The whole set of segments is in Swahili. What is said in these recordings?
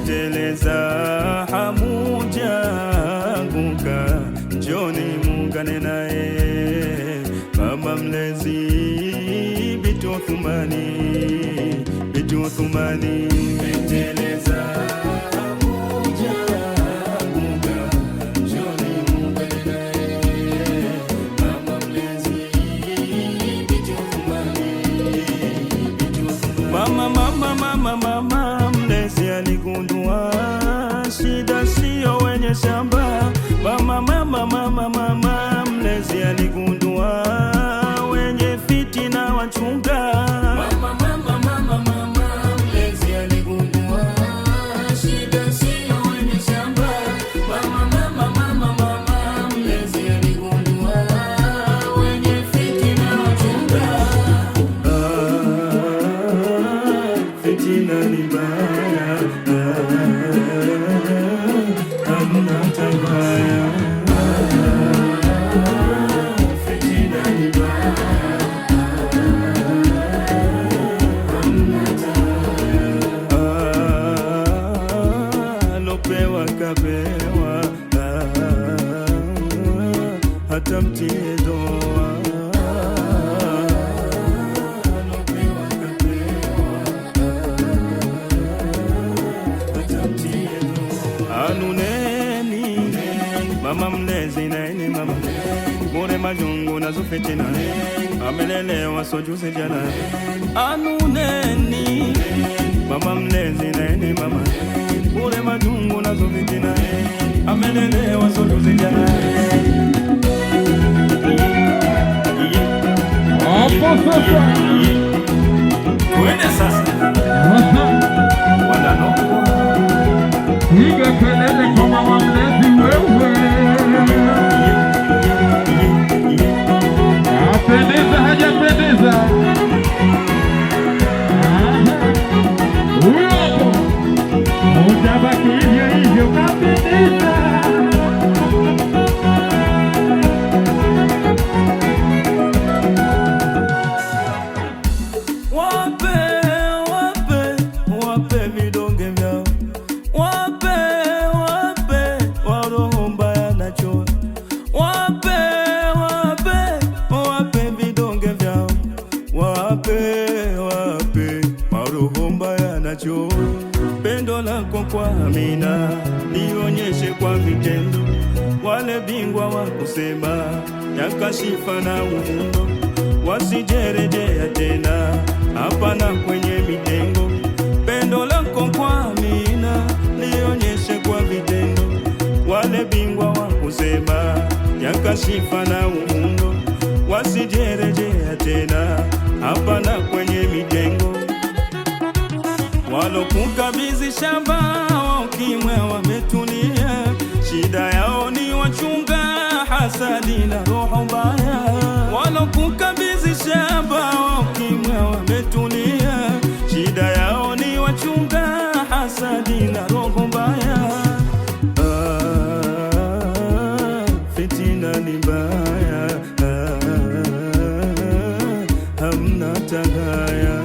meteleza hamujaanguka, njoni muungane naye mama mlezi Binti Othmani, Binti Othmani. Meteleza hamujaanguka, njoni muungane naye mama mlezi Binti Othmani, Binti Othmani. Mama mlezi aligundua shida sio wenye shamba. Mama mlezi aligundua wenye fitina wachunga. Mama mlezi aligundua shida sio wenye shamba. Mama mlezi aligundua wenye fitina wachunga. Fitina ni baya, hamna tabaya. Fitina ni baya, hamna tabaya. Lopewa kapewa, hata mtie doa. Anuneni mama mlezi naeni mama bure majungu na fitina, amelelewa sojuzi jana. Anuneni mama mlezi naeni mama bure majungu na fitina, amelelewa sojuzi jana. Kwende sasa wananokwa piga kelele kwa mama mlezi wewe. Apendeza hajapendeza, huyo hapo utabaki hivyo hivyo, kapendeza. Wape vidonge vyao, wape waroho mbaya na choyo, wape vidonge vyao, wape waroho mbaya na choyo. Pendo lako kwa Amina lionyeshe kwa vitendo, wale bingwa wa kusema yakashifa na uvundo wasijerejea tena hapana kwenye mitengo. Pendo lako kwa Amina lionyeshe kwa vitendo, wale bingwa wa kusema yakashifa na uvundo wasijerejea tena hapana kwenye mitengo. Walokukabidhi shamba ukimwe wametulia, shida yao ni wachunga hasadi na roho mbaya. Walokukabidhi shamba ukimwe wametulia, shida yao ni wachunga hasadi na roho mbaya. Fitina ni mbaya, hamna tagaya.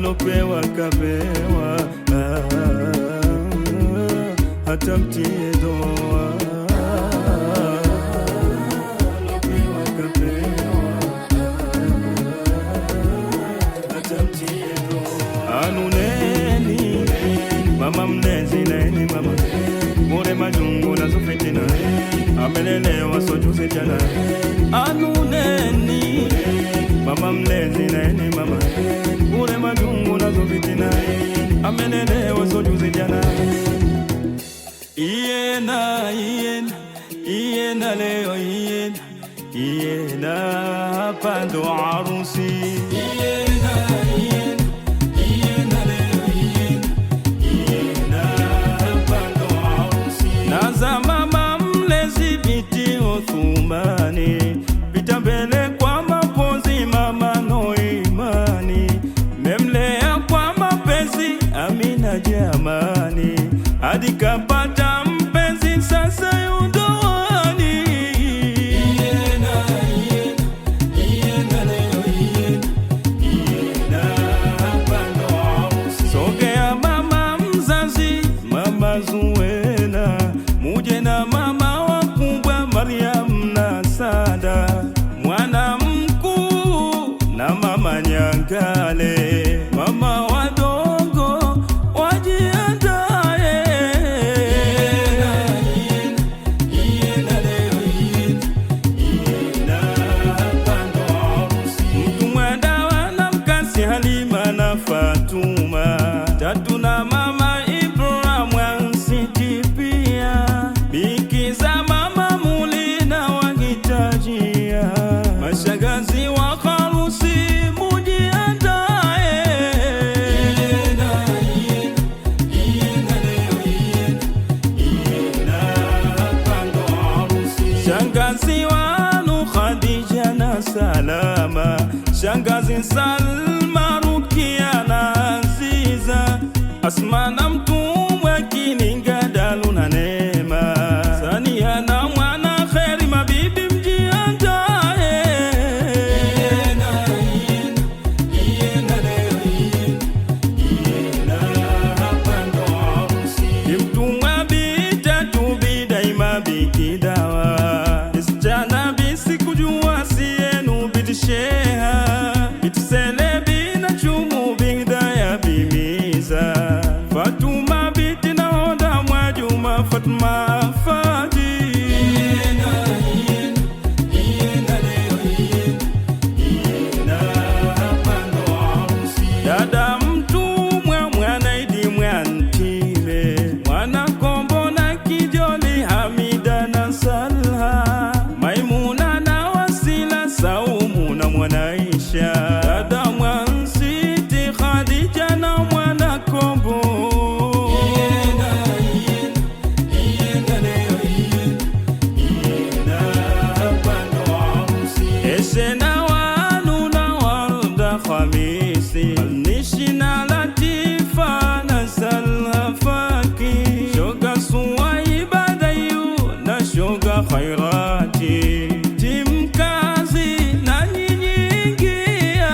Lopewa kapewa, hata mtie doa. Lopewa kapewa, hata mtie doa. Anuneni mama mlezi naeni mama bure majungu na fitina, amelelewa sojuzi jana. Anuneni mama mlezi naeni mama bure majungu na fitina, amelelewa sojuzi jana. Iena leo iena hapa ndo harusi. Iena leo iena hapa ndo harusi. Naza mama mlezi Binti Othmani, pita mbele kwa mapozi mama no imani, memlea kwa mapenzi Amina jamani, hadi kapata mpenzi sasa yundoa. salama. Shangazi Salma, Rukia na Aziza, Asma na mtumwa Kininga, Dalu na Neema, Sania na mwana Kheri, mabibi mjiandae. Mtumwa bitatu bidaima bikidawa, Isjana bisi kujua sienu bitisheha, Bitisele bina chumu bihidaya bimiza, Fatuma biti na hoda Mwajuma Fatma Fati. Dada mtumwa Mwanaidi Mwantile, Mwana Kombo na Kijoli, Hamida na Salha, Maimuna na Wasila, Saumu na Mwanaisha, Dada Mwansiti Khadija na Mwana Kombo, Eshe na Wanu na Warda Khamisi, Alnishi na Latifa na Salha Faki, Shoga Suwaiba Dayu na Shoga Khairati, Timkazi na Nyinyigia,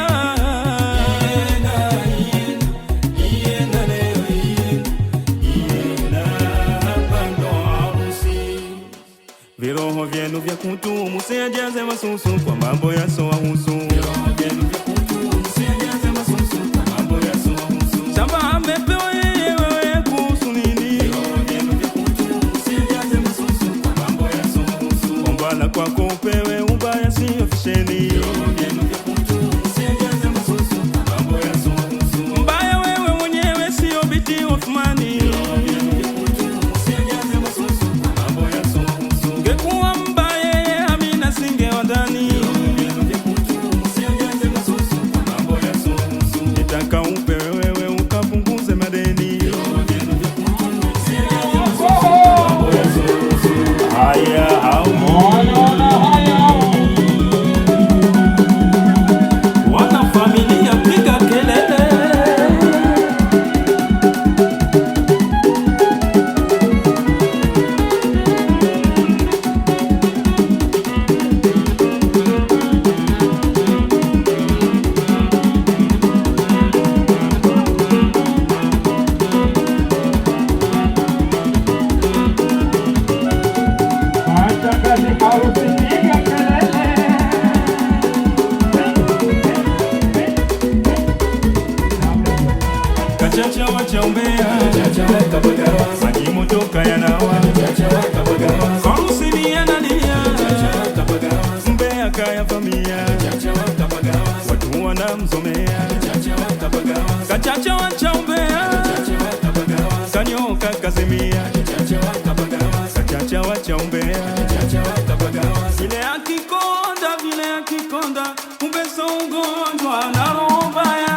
Viroho vyenu vya kutu musiajaze masusu kwa mambo ya soa husu. Shamba amepewa yeye, wewe kuhusu nini? Ombala kwako upewe, ubaya siyo fisheni. Mbaya wewe mwenyewe siyo biti Uthmani. Ngekuwa mbaya yeye Amina singewadhani. Nitaka upewe wewe ukapunguze madeni. Haya au wana familia piga kelele. Kachacha wacha umbea, maji motoka yanawa, harusi ni yanalia, mbea kaya famia, watu wanamzomea. Kachacha wacha umbea, kanyoka kazimia, kachacha wacha umbea, vile akikonda, umbeso ugonjwa na roho mbaya.